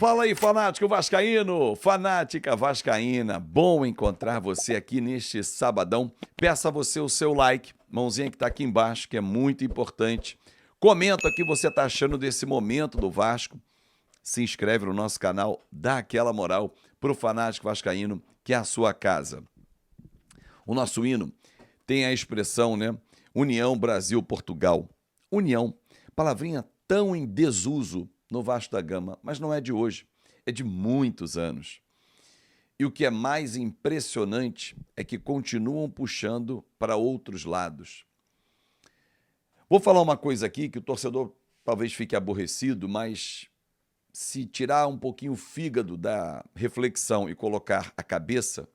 Fala aí, fanático vascaíno, fanática vascaína, bom encontrar você aqui neste sabadão. Peça a você o seu like, mãozinha que tá aqui embaixo, que é muito importante. Comenta o que você tá achando desse momento do Vasco. Se inscreve no nosso canal, dá aquela moral pro fanático vascaíno, que é a sua casa. O nosso hino tem a expressão, né? União Brasil-Portugal. União, palavrinha tão em desuso no Vasco da Gama, mas não é de hoje, é de muitos anos. E o que é mais impressionante é que continuam puxando para outros lados. Vou falar uma coisa aqui que o torcedor talvez fique aborrecido, mas se tirar um pouquinho o fígado da reflexão e colocar a cabeça,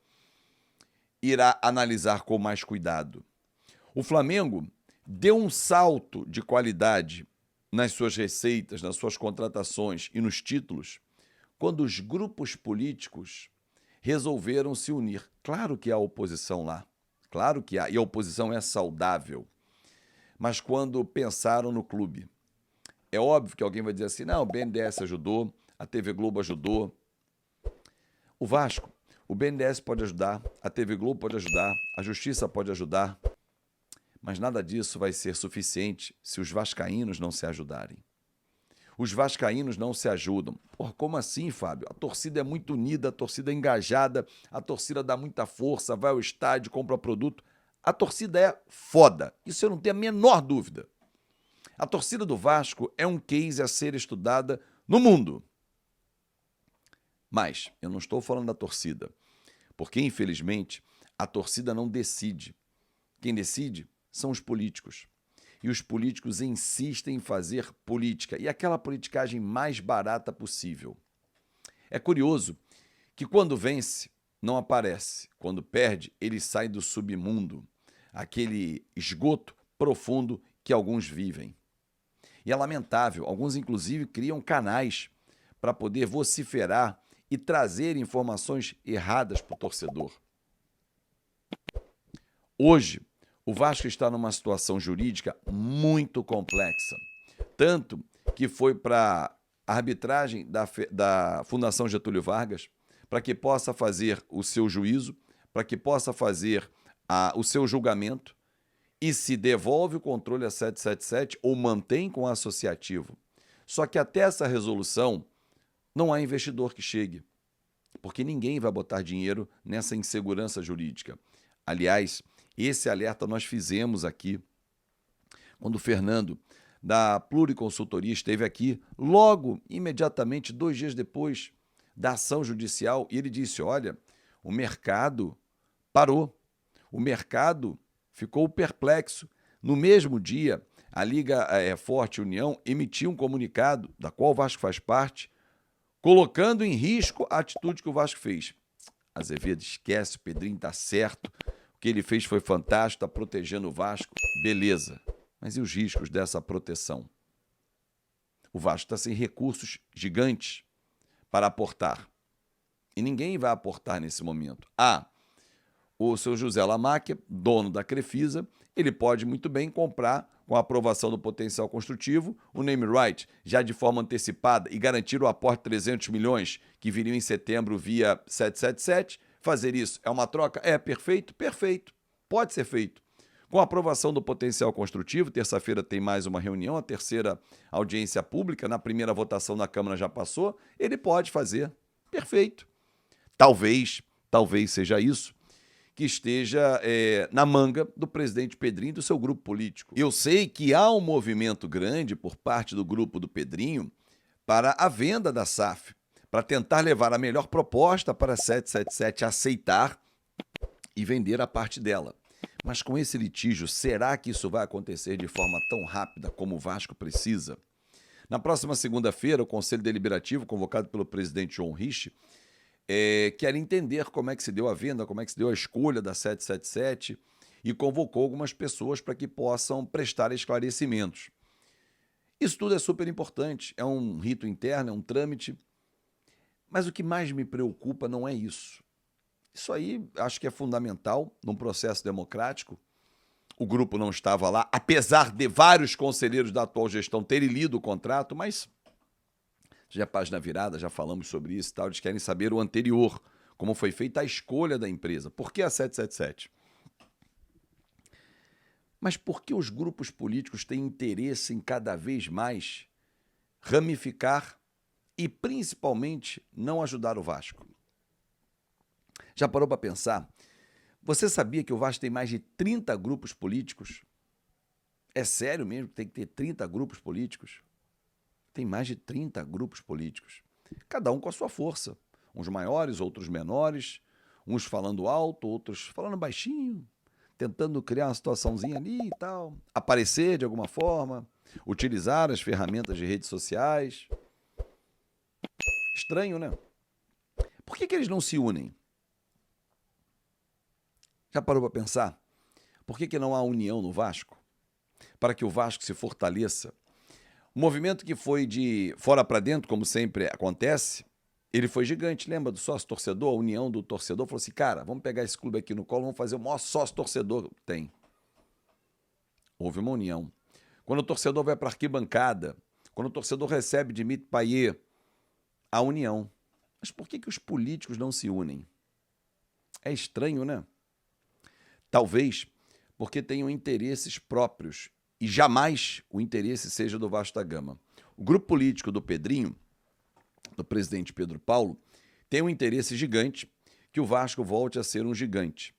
irá analisar com mais cuidado. O Flamengo deu um salto de qualidade nas suas receitas, nas suas contratações e nos títulos, quando os grupos políticos resolveram se unir. Claro que há oposição lá, claro que há, e a oposição é saudável, mas quando pensaram no clube. É óbvio que alguém vai dizer assim, não, o BNDES ajudou, a TV Globo ajudou. O Vasco, o BNDES pode ajudar, a TV Globo pode ajudar, a Justiça pode ajudar, mas nada disso vai ser suficiente se os vascaínos não se ajudarem. Os vascaínos não se ajudam. Porra, como assim, Fábio? A torcida é muito unida, a torcida é engajada, a torcida dá muita força, vai ao estádio, compra produto. A torcida é foda, isso eu não tenho a menor dúvida. A torcida do Vasco é um case a ser estudada no mundo. Mas eu não estou falando da torcida, porque, infelizmente, a torcida não decide. Quem decide são os políticos. E os políticos insistem em fazer política, e aquela politicagem mais barata possível. É curioso que quando vence, não aparece. Quando perde, ele sai do submundo, aquele esgoto profundo que alguns vivem. E é lamentável, alguns inclusive criam canais para poder vociferar e trazer informações erradas para o torcedor. Hoje, o Vasco está numa situação jurídica muito complexa, tanto que foi para a arbitragem da Fundação Getúlio Vargas para que possa fazer o seu juízo, para que possa fazer o seu julgamento e se devolve o controle a 777 ou mantém com o associativo. Só que até essa resolução não há investidor que chegue, porque ninguém vai botar dinheiro nessa insegurança jurídica. Aliás, esse alerta nós fizemos aqui, quando o Fernando, da Pluriconsultoria, esteve aqui, logo, imediatamente, 2 dias depois da ação judicial, e ele disse, olha, o mercado parou, o mercado ficou perplexo. No mesmo dia, a Liga Forte União emitiu um comunicado, da qual o Vasco faz parte, colocando em risco a atitude que o Vasco fez. Azevedo, esquece, o Pedrinho está certo, o que ele fez foi fantástico, está protegendo o Vasco, beleza. Mas e os riscos dessa proteção? O Vasco está sem recursos gigantes para aportar. E ninguém vai aportar nesse momento. O seu José Lamáquia, dono da Crefisa, ele pode muito bem comprar, com a aprovação do potencial construtivo, o name right, já de forma antecipada, e garantir o aporte de 300 milhões que viriam em setembro via 777, fazer isso é uma troca? É perfeito? Perfeito. Pode ser feito. Com a aprovação do potencial construtivo, terça-feira tem mais uma reunião, a terceira audiência pública, na primeira votação na Câmara já passou, ele pode fazer. Perfeito. Talvez seja isso que esteja na manga do presidente Pedrinho e do seu grupo político. Eu sei que há um movimento grande por parte do grupo do Pedrinho para a venda da SAF, para tentar levar a melhor proposta para a 777 aceitar e vender a parte dela. Mas com esse litígio, será que isso vai acontecer de forma tão rápida como o Vasco precisa? Na próxima segunda-feira, o Conselho Deliberativo, convocado pelo presidente João Rich, quer entender como é que se deu a venda, como é que se deu a escolha da 777 e convocou algumas pessoas para que possam prestar esclarecimentos. Isso tudo é super importante, é um rito interno, é um trâmite, mas o que mais me preocupa não é isso. Isso aí acho que é fundamental num processo democrático. O grupo não estava lá, apesar de vários conselheiros da atual gestão terem lido o contrato, mas Já é página virada, já falamos sobre isso e tal. Eles querem saber o anterior, como foi feita a escolha da empresa. Por que a 777? Mas por que os grupos políticos têm interesse em cada vez mais ramificar e, principalmente, não ajudar o Vasco? Já parou para pensar? Você sabia que o Vasco tem mais de 30 grupos políticos? É sério mesmo que tem que ter 30 grupos políticos? Tem mais de 30 grupos políticos, cada um com a sua força. Uns maiores, outros menores, uns falando alto, outros falando baixinho, tentando criar uma situaçãozinha ali e tal, aparecer de alguma forma, utilizar as ferramentas de redes sociais. Estranho, né? Por que eles não se unem? Já parou para pensar? Por que não há união no Vasco? Para que o Vasco se fortaleça. O movimento que foi de fora para dentro, como sempre acontece, ele foi gigante. Lembra do sócio-torcedor? A união do torcedor falou assim, cara, vamos pegar esse clube aqui no colo, vamos fazer o maior sócio-torcedor que tem. Houve uma união. Quando o torcedor vai para a arquibancada, quando o torcedor recebe de Dimitri Payet, a união. Mas por que os políticos não se unem? É estranho, né? Talvez porque tenham interesses próprios e jamais o interesse seja do Vasco da Gama. O grupo político do Pedrinho, do presidente Pedro Paulo, tem um interesse gigante que o Vasco volte a ser um gigante.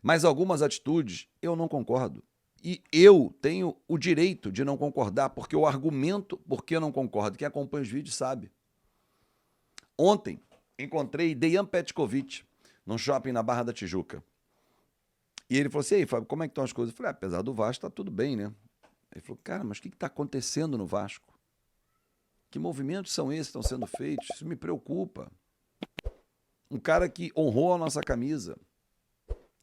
Mas algumas atitudes eu não concordo. E eu tenho o direito de não concordar, porque eu argumento por que eu não concordo. Quem acompanha os vídeos sabe. Ontem encontrei Dejan Petkovic num shopping na Barra da Tijuca. E ele falou assim, ei, Fábio, como é que estão as coisas? Eu falei, apesar do Vasco, tá tudo bem, né? Ele falou, cara, mas o que está acontecendo no Vasco? Que movimentos são esses que estão sendo feitos? Isso me preocupa. Um cara que honrou a nossa camisa.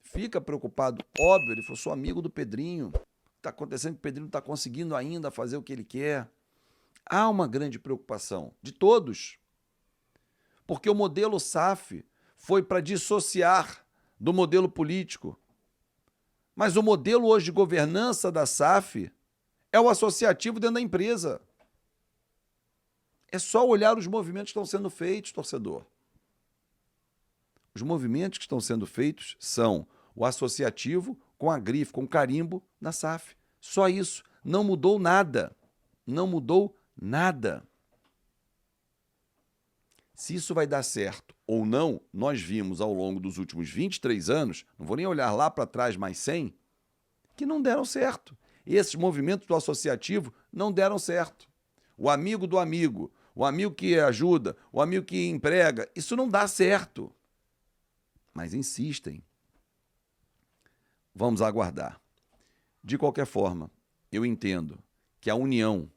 Fica preocupado. Óbvio, ele falou, sou amigo do Pedrinho. Está acontecendo que o Pedrinho não está conseguindo ainda fazer o que ele quer. Há uma grande preocupação de todos. Porque o modelo SAF foi para dissociar do modelo político. Mas o modelo hoje de governança da SAF é o associativo dentro da empresa. É só olhar os movimentos que estão sendo feitos, torcedor. Os movimentos que estão sendo feitos são o associativo com a grife, com o carimbo na SAF. Só isso. Não mudou nada. Não mudou nada. Se isso vai dar certo ou não, nós vimos ao longo dos últimos 23 anos, não vou nem olhar lá para trás mais 100, que não deram certo. Esses movimentos do associativo não deram certo. O amigo do amigo, o amigo que ajuda, o amigo que emprega, isso não dá certo. Mas insistem. Vamos aguardar. De qualquer forma, eu entendo que a união,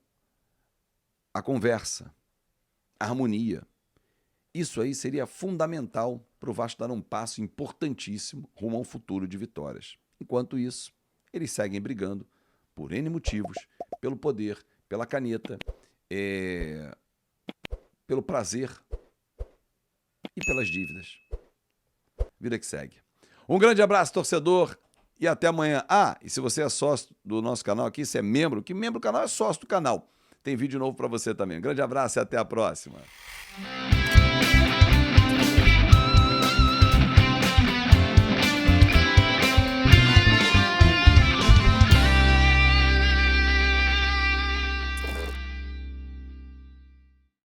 a conversa, a harmonia, isso aí seria fundamental para o Vasco dar um passo importantíssimo rumo a um futuro de vitórias. Enquanto isso, eles seguem brigando por N motivos, pelo poder, pela caneta, pelo prazer e pelas dívidas. Vida que segue. Um grande abraço, torcedor, e até amanhã. Ah, e se você é sócio do nosso canal aqui, se é membro, que membro do canal é sócio do canal. Tem vídeo novo para você também. Um grande abraço e até a próxima.